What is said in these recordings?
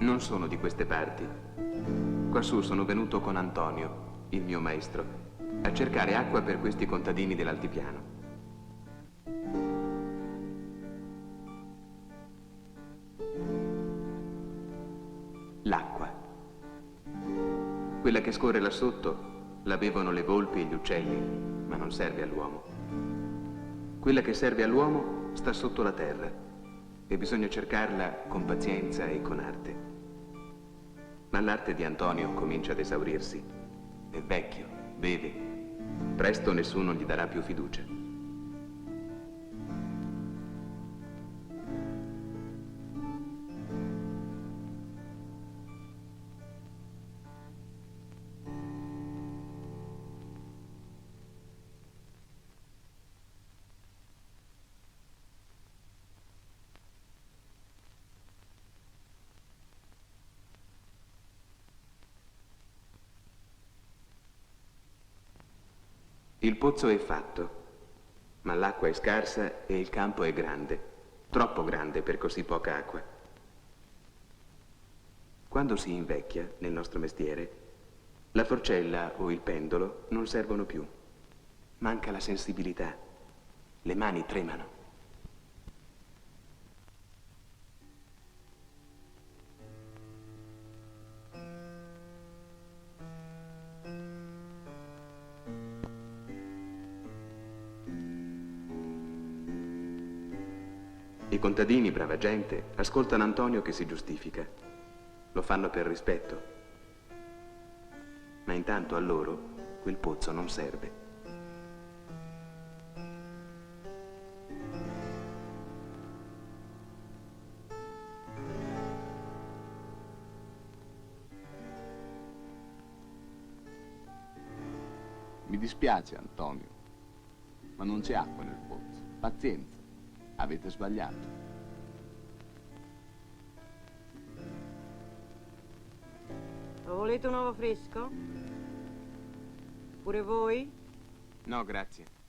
Non sono di queste parti. Quassù sono venuto con Antonio, il mio maestro, a cercare acqua per questi contadini dell'altipiano. L'acqua. Quella che scorre là sotto la bevono le volpi e gli uccelli, ma non serve all'uomo. Quella che serve all'uomo sta sotto la terra e bisogna cercarla con pazienza e con arte. Ma l'arte di Antonio comincia ad esaurirsi. È vecchio, beve. Presto nessuno gli darà più fiducia. Il pozzo è fatto, ma l'acqua è scarsa e il campo è grande, troppo grande per così poca acqua. Quando si invecchia nel nostro mestiere, la forcella o il pendolo non servono più. Manca la sensibilità, le mani tremano. I contadini, brava gente, ascoltano Antonio che si giustifica. Lo fanno per rispetto. Ma intanto a loro quel pozzo non serve. Mi dispiace, Antonio, ma non c'è acqua nel pozzo. Pazienza. Avete sbagliato. Lo volete un uovo fresco? Pure voi? No, grazie.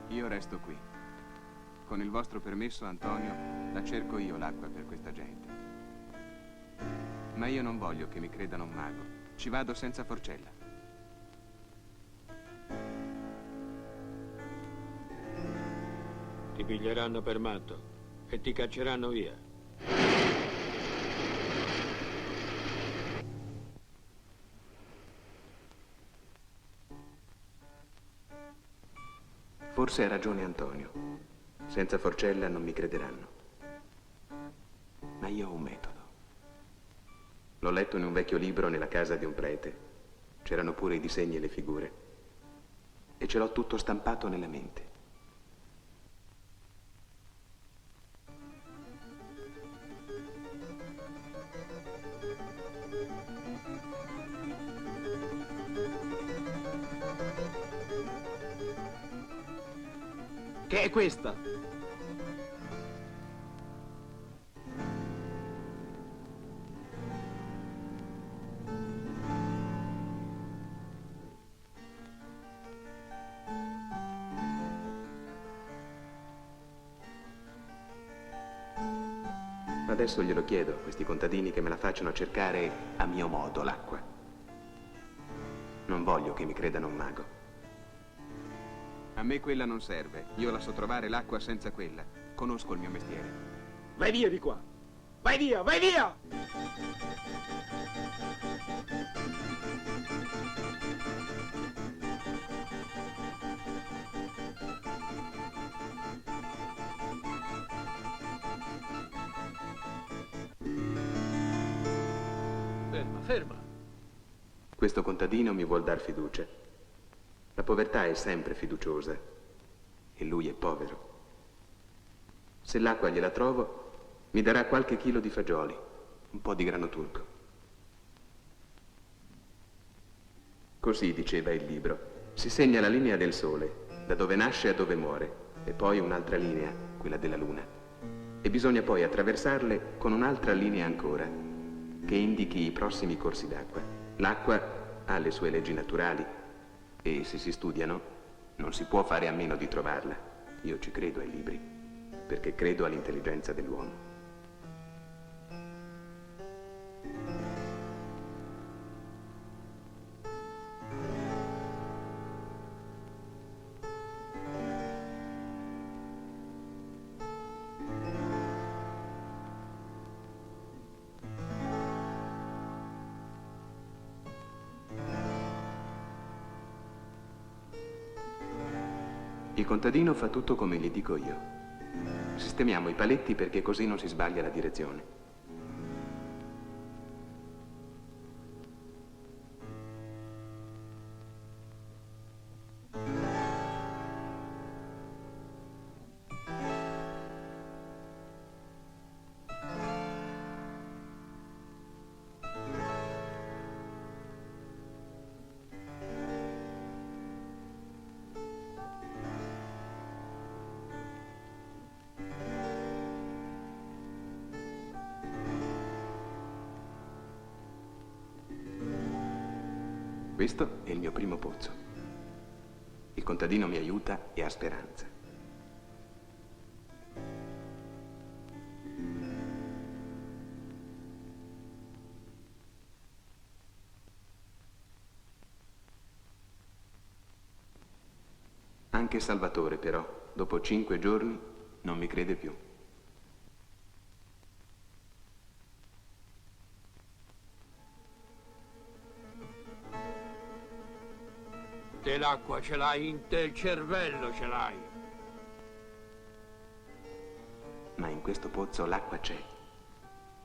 Io resto qui. Con il vostro permesso, Antonio, la cerco io l'acqua per questa gente. Ma io non voglio che mi credano un mago. Ci vado senza forcella. Ti piglieranno per matto e ti cacceranno via. Forse ha ragione Antonio. Senza forcella non mi crederanno. Ma io ho un metodo. L'ho letto in un vecchio libro nella casa di un prete. C'erano pure i disegni e le figure. E ce l'ho tutto stampato nella mente. Che è questa? Adesso glielo chiedo a questi contadini che me la facciano cercare a mio modo l'acqua. Non voglio che mi credano un mago. A me quella non serve. Io la so trovare l'acqua senza quella. Conosco il mio mestiere. Vai via di qua! Vai via, vai via! Ferma, ferma. Questo contadino mi vuol dar fiducia. La povertà è sempre fiduciosa e lui è povero. Se l'acqua gliela trovo, mi darà qualche chilo di fagioli, un po' di grano turco. Così diceva il libro. Si segna la linea del sole, da dove nasce a dove muore, e poi un'altra linea, quella della Luna, e bisogna poi attraversarle con un'altra linea ancora, che indichi i prossimi corsi d'acqua. L'acqua ha le sue leggi naturali e se si studiano non si può fare a meno di trovarla. Io ci credo ai libri, perché credo all'intelligenza dell'uomo. Il contadino fa tutto come gli dico io. Sistemiamo i paletti perché così non si sbaglia la direzione. Questo è il mio primo pozzo. Il contadino mi aiuta e ha speranza. Anche Salvatore, però, dopo 5 giorni, non mi crede più. Te l'acqua ce l'hai in te, il cervello ce l'hai. Ma in questo pozzo l'acqua c'è.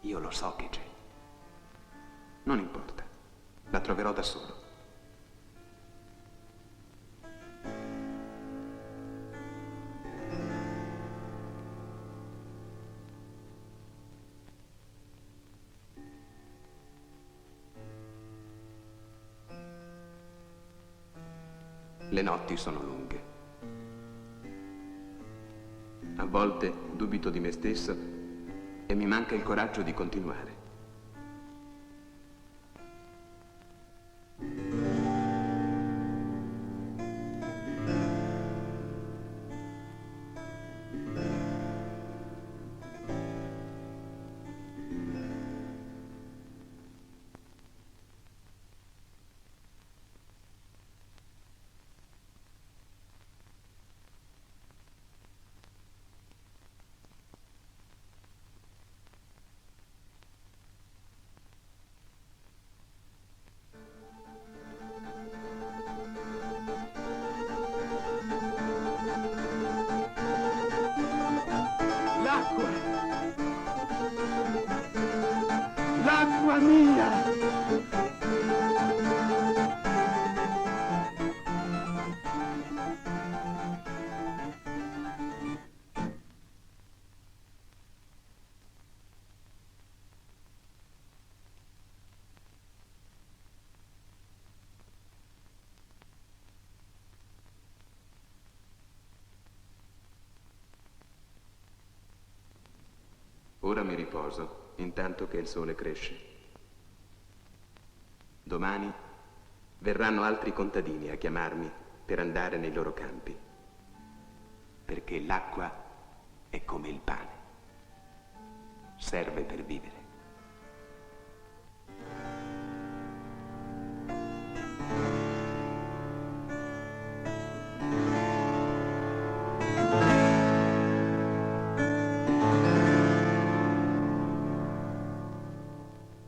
Io lo so che c'è. Non importa, la troverò da solo. Le notti sono lunghe. A volte dubito di me stesso e mi manca il coraggio di continuare. L'acqua! L'acqua mia! Ora mi riposo, intanto che il sole cresce. Domani verranno altri contadini a chiamarmi per andare nei loro campi, perché l'acqua è come il pane, serve per vivere.